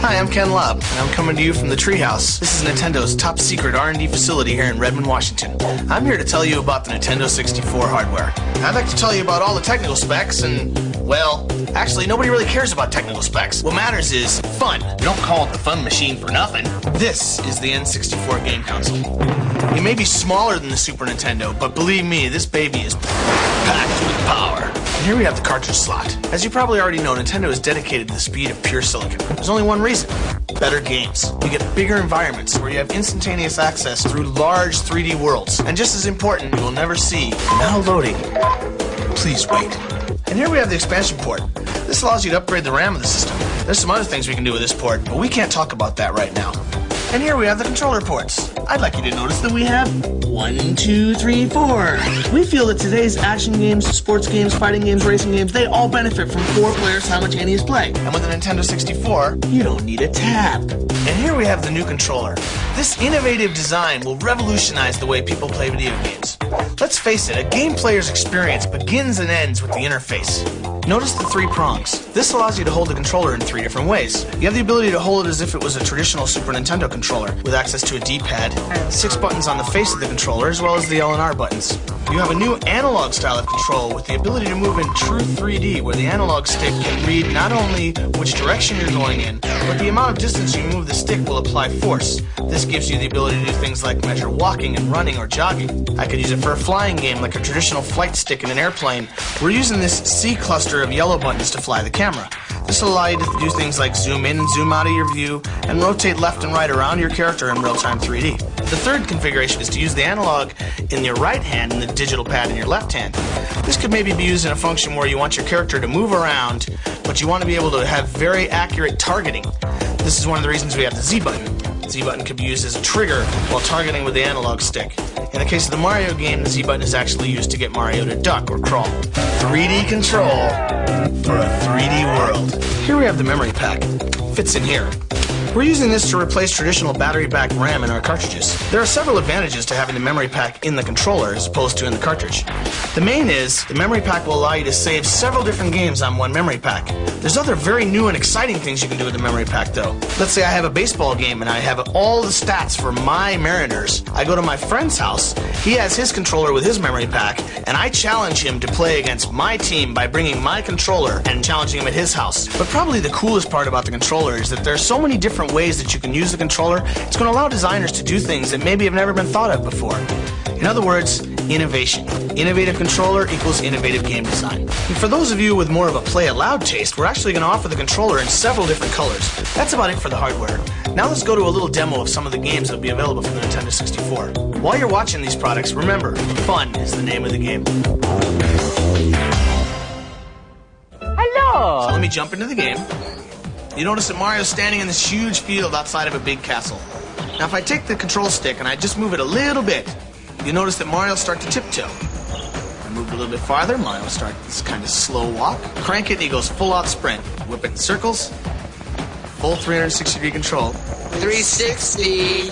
Hi, I'm Ken Lobb, and I'm coming to you from the Treehouse. This is Nintendo's top secret R&D facility here in Redmond, Washington. I'm here to tell you about the Nintendo 64 hardware. I'd like to tell you about all the technical specs and, well, actually nobody really cares about technical specs. What matters is fun. We don't call it the fun machine for nothing. This is the N64 game console. It may be smaller than the Super Nintendo, but believe me, this baby is packed with power. And here we have the cartridge slot. As you probably already know, Nintendo is dedicated to the speed of pure silicon. There's only one reason. Better games. You get bigger environments where you have instantaneous access through large 3D worlds. And just as important, you will never see. Now loading. Please wait. And here we have the expansion port. This allows you to upgrade the RAM of the system. There's some other things we can do with this port, but we can't talk about that right now. And here we have the controller ports. I'd like you to notice that we have 1, 2, 3, 4. We feel that today's action games, sports games, fighting games, racing games, they all benefit from 4-player simultaneous play. And with the Nintendo 64, you don't need a tab. And here we have the new controller. This innovative design will revolutionize the way people play video games. Let's face it, a game player's experience begins and ends with the interface. Notice the 3 prongs. This allows you to hold the controller in 3 different ways. You have the ability to hold it as if it was a traditional Super Nintendo controller, with access to a D-pad, 6 buttons on the face of the controller, as well as the L and R buttons. You have a new analog style of control with the ability to move in true 3D, where the analog stick can read not only which direction you're going in, but the amount of distance you move the stick will apply force. This gives you the ability to do things like measure walking and running or jogging. I could use it for a flying game like a traditional flight stick in an airplane. We're using this C cluster of yellow buttons to fly the camera. This will allow you to do things like zoom in and zoom out of your view and rotate left and right around your character in real-time 3D. The third configuration is to use the analog in your right hand and the digital pad in your left hand. This could maybe be used in a function where you want your character to move around, but you want to be able to have very accurate targeting. This is one of the reasons we have the Z button. The Z button could be used as a trigger while targeting with the analog stick. In the case of the Mario game, the Z button is actually used to get Mario to duck or crawl. 3D control for a 3D world. Here we have the memory pack. Fits in here. We're using this to replace traditional battery-backed RAM in our cartridges. There are several advantages to having the memory pack in the controller as opposed to in the cartridge. The main is, the memory pack will allow you to save several different games on one memory pack. There's other very new and exciting things you can do with the memory pack though. Let's say I have a baseball game and I have all the stats for my Mariners. I go to my friend's house, he has his controller with his memory pack, and I challenge him to play against my team by bringing my controller and challenging him at his house. But probably the coolest part about the controller is that there are so many different ways that you can use the controller. It's going to allow designers to do things that maybe have never been thought of before. In other words, innovation. Innovative controller equals innovative game design. And for those of you with more of a play aloud taste, we're actually going to offer the controller in several different colors. That's about it for the hardware. Now let's go to a little demo of some of the games that will be available for the Nintendo 64. While you're watching these products, remember, fun is the name of the game. Hello! So let me jump into the game. You notice that Mario's standing in this huge field outside of a big castle. Now if I take the control stick and I just move it a little bit, you notice that Mario will start to tiptoe. I move a little bit farther, Mario will start this kind of slow walk. Crank it and he goes full out sprint. Whip it in circles. Full 360-degree control. 360!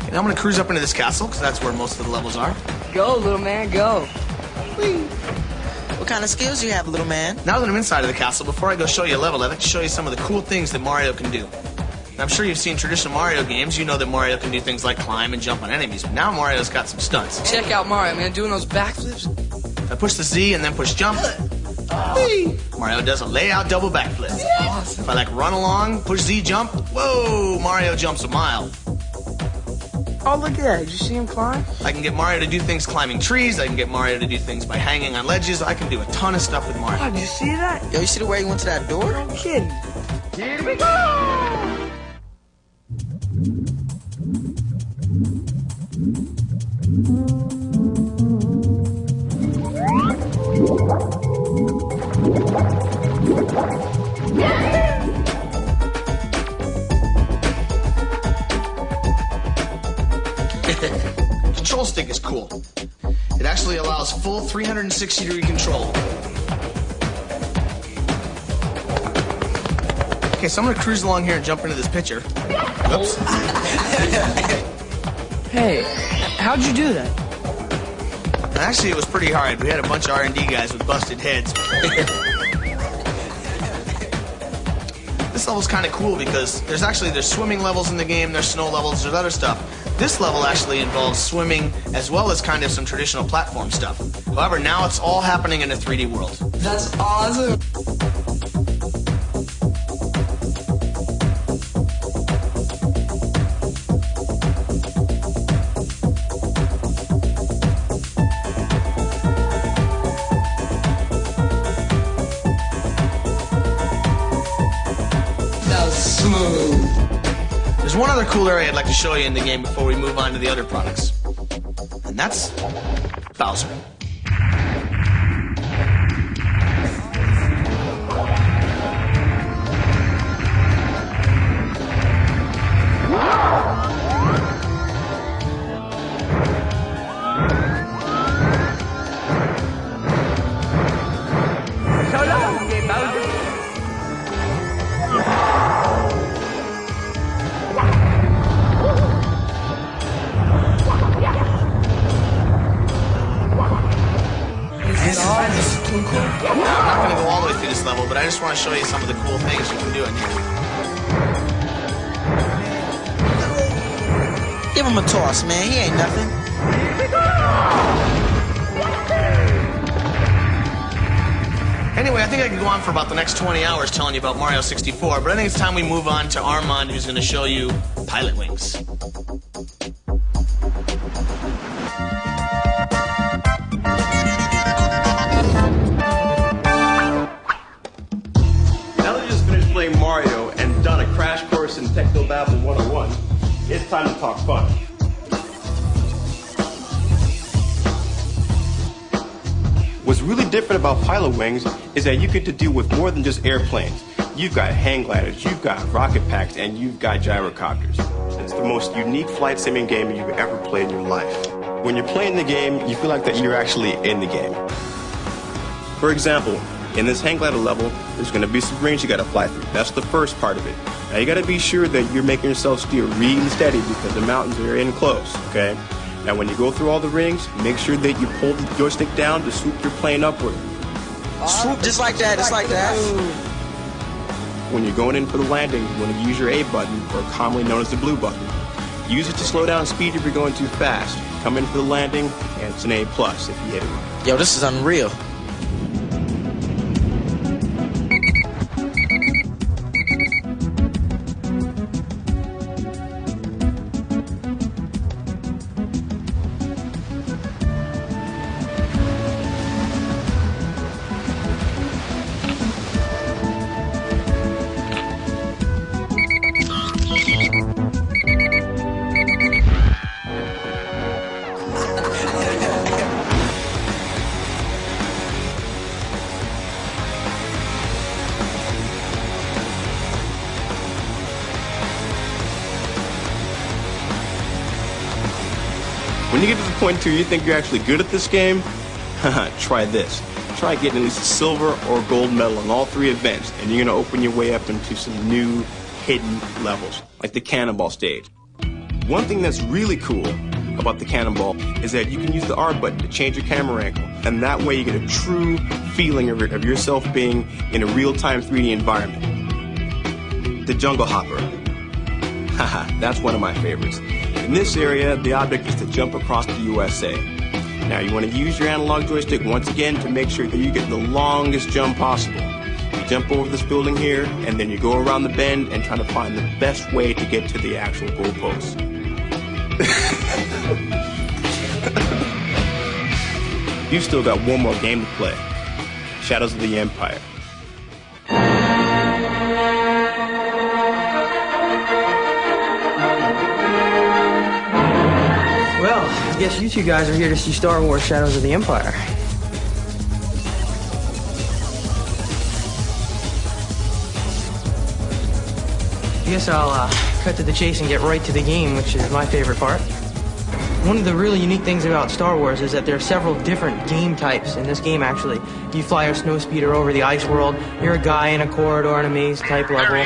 And I'm going to cruise up into this castle because that's where most of the levels are. Go, little man, go. Whee. What kind of skills do you have, little man? Now that I'm inside of the castle, before I go show you a level, I'd like to show you some of the cool things that Mario can do. Now, I'm sure you've seen traditional Mario games. You know that Mario can do things like climb and jump on enemies. But now Mario's got some stunts. Check out Mario, man, doing those backflips. If I push the Z and then push jump, Mario does a layout double backflip. Awesome. If I run along, push Z jump, whoa, Mario jumps a mile. Oh, look at that. Did you see him climb? I can get Mario to do things climbing trees. I can get Mario to do things by hanging on ledges. I can do a ton of stuff with Mario. Oh, did you see that? Yo, you see the way he went to that door? No kidding. Here we go! Control stick is cool. It actually allows full 360-degree control. Okay, so I'm going to cruise along here and jump into this picture. Oops. Hey, how'd you do that? Actually, it was pretty hard. We had a bunch of R&D guys with busted heads. This this level's kind of cool because there's swimming levels in the game, there's snow levels, there's other stuff. This level actually involves swimming as well as kind of some traditional platform stuff. However, now it's all happening in a 3D world. That's awesome. That was smooth. There's one other cool area I'd like to show you in the game before we move on to the other products. And that's Bowser. I'm not going to go all the way through this level, but I just want to show you some of the cool things you can do in here. Give him a toss, man. He ain't nothing. Anyway, I think I can go on for about the next 20 hours telling you about Mario 64, but I think it's time we move on to Armand, who's going to show you Pilot Wings. Playing Mario and done a crash course in Technobabble 101, it's time to talk fun. What's really different about Pilot Wings is that you get to deal with more than just airplanes. You've got hang gliders, you've got rocket packs, and you've got gyrocopters. It's the most unique flight simming game you've ever played in your life. When you're playing the game, you feel like that you're actually in the game. For example, in this hang glider level, there's going to be some rings you got to fly through. That's the first part of it. Now you got to be sure that you're making yourself steer really steady because the mountains are in close, okay? Now when you go through all the rings, make sure that you pull the joystick down to swoop your plane upward. Swoop just like that, just like that. When you're going in for the landing, you want to use your A button, or commonly known as the blue button. Use it to slow down speed if you're going too fast. Come in for the landing, and it's an A+ if you hit it right. Yo, this is unreal. When you get to the point where you think you're actually good at this game, try this. Try getting at least a silver or gold medal in all 3 events, and you're going to open your way up into some new hidden levels, like the cannonball stage. One thing that's really cool about the cannonball is that you can use the R button to change your camera angle, and that way you get a true feeling of yourself being in a real-time 3D environment. The jungle hopper. Haha, that's one of my favorites. In this area, the object is to jump across the USA. Now you want to use your analog joystick once again to make sure that you get the longest jump possible. You jump over this building here, and then you go around the bend and try to find the best way to get to the actual goalpost. You've still got one more game to play. Shadows of the Empire. Well, I guess you 2 guys are here to see Star Wars Shadows of the Empire. I guess I'll cut to the chase and get right to the game, which is my favorite part. One of the really unique things about Star Wars is that there are several different game types in this game, actually. You fly your snowspeeder over the ice world, you're a guy in a corridor in a maze type level.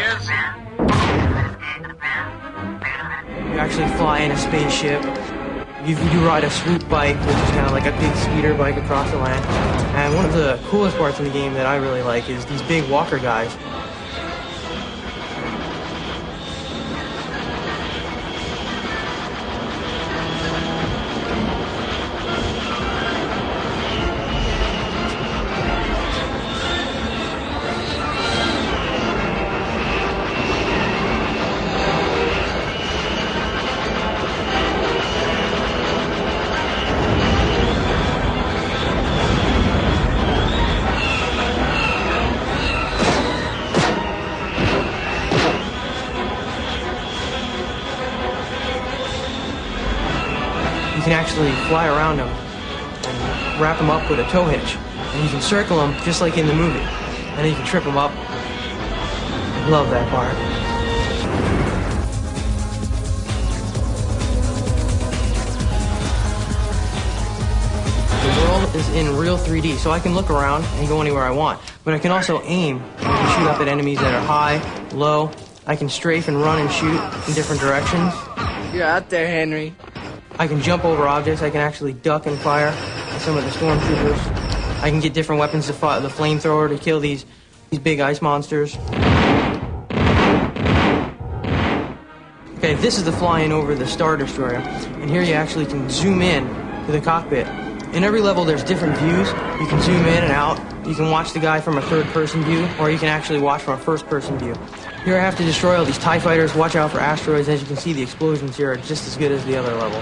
You actually fly in a spaceship. You ride a swoop bike, which is kind of like a big speeder bike across the land. And one of the coolest parts of the game that I really like is these big walker guys. actually fly around them and wrap them up with a tow hitch. And you can circle them just like in the movie. And then you can trip them up. Love that part. The world is in real 3D, so I can look around and go anywhere I want. But I can also aim and shoot up at enemies that are high, low. I can strafe and run and shoot in different directions. You're out there, Henry. I can jump over objects. I can actually duck and fire at some of the stormtroopers. I can get different weapons to fire, the flamethrower to kill these big ice monsters. Okay, this is the flying over the Star Destroyer. And here you actually can zoom in to the cockpit. In every level, there's different views. You can zoom in and out. You can watch the guy from a third-person view, or you can actually watch from a first-person view. Here I have to destroy all these TIE fighters, watch out for asteroids. As you can see, the explosions here are just as good as the other level.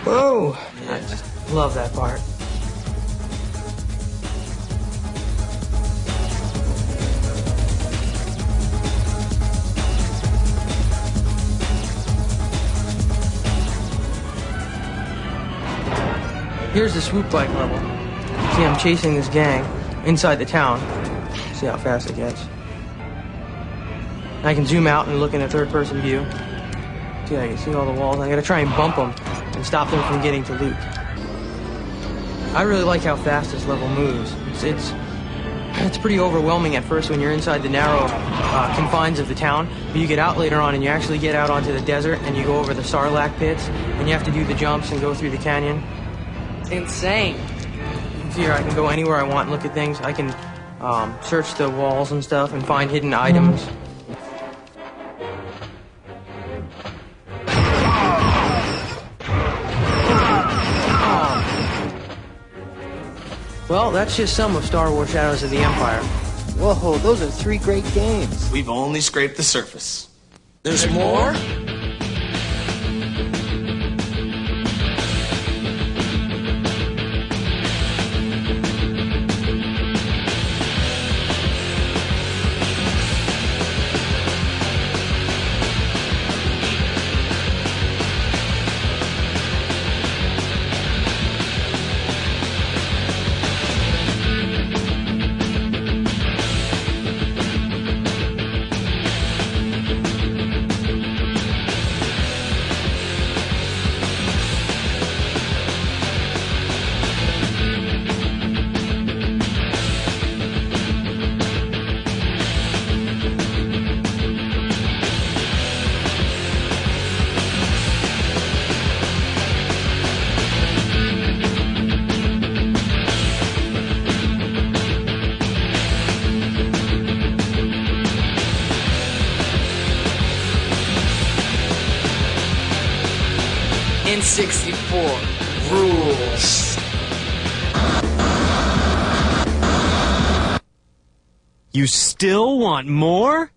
Whoa! I just love that part. Here's the swoop bike level. See, I'm chasing this gang inside the town. See how fast it gets. I can zoom out and look in a third-person view. See, I can see all the walls. I gotta try and bump them and stop them from getting to loot. I really like how fast this level moves. It's pretty overwhelming at first when you're inside the narrow confines of the town, but you get out later on and you actually get out onto the desert and you go over the Sarlacc pits and you have to do the jumps and go through the canyon. Insane. Here I can go anywhere I want and look at things. I can search the walls and stuff and find hidden items. Well, that's just some of Star Wars Shadows of the Empire. Whoa, those are 3 great games. We've only scraped the surface. There's more? N64 rules. You still want more?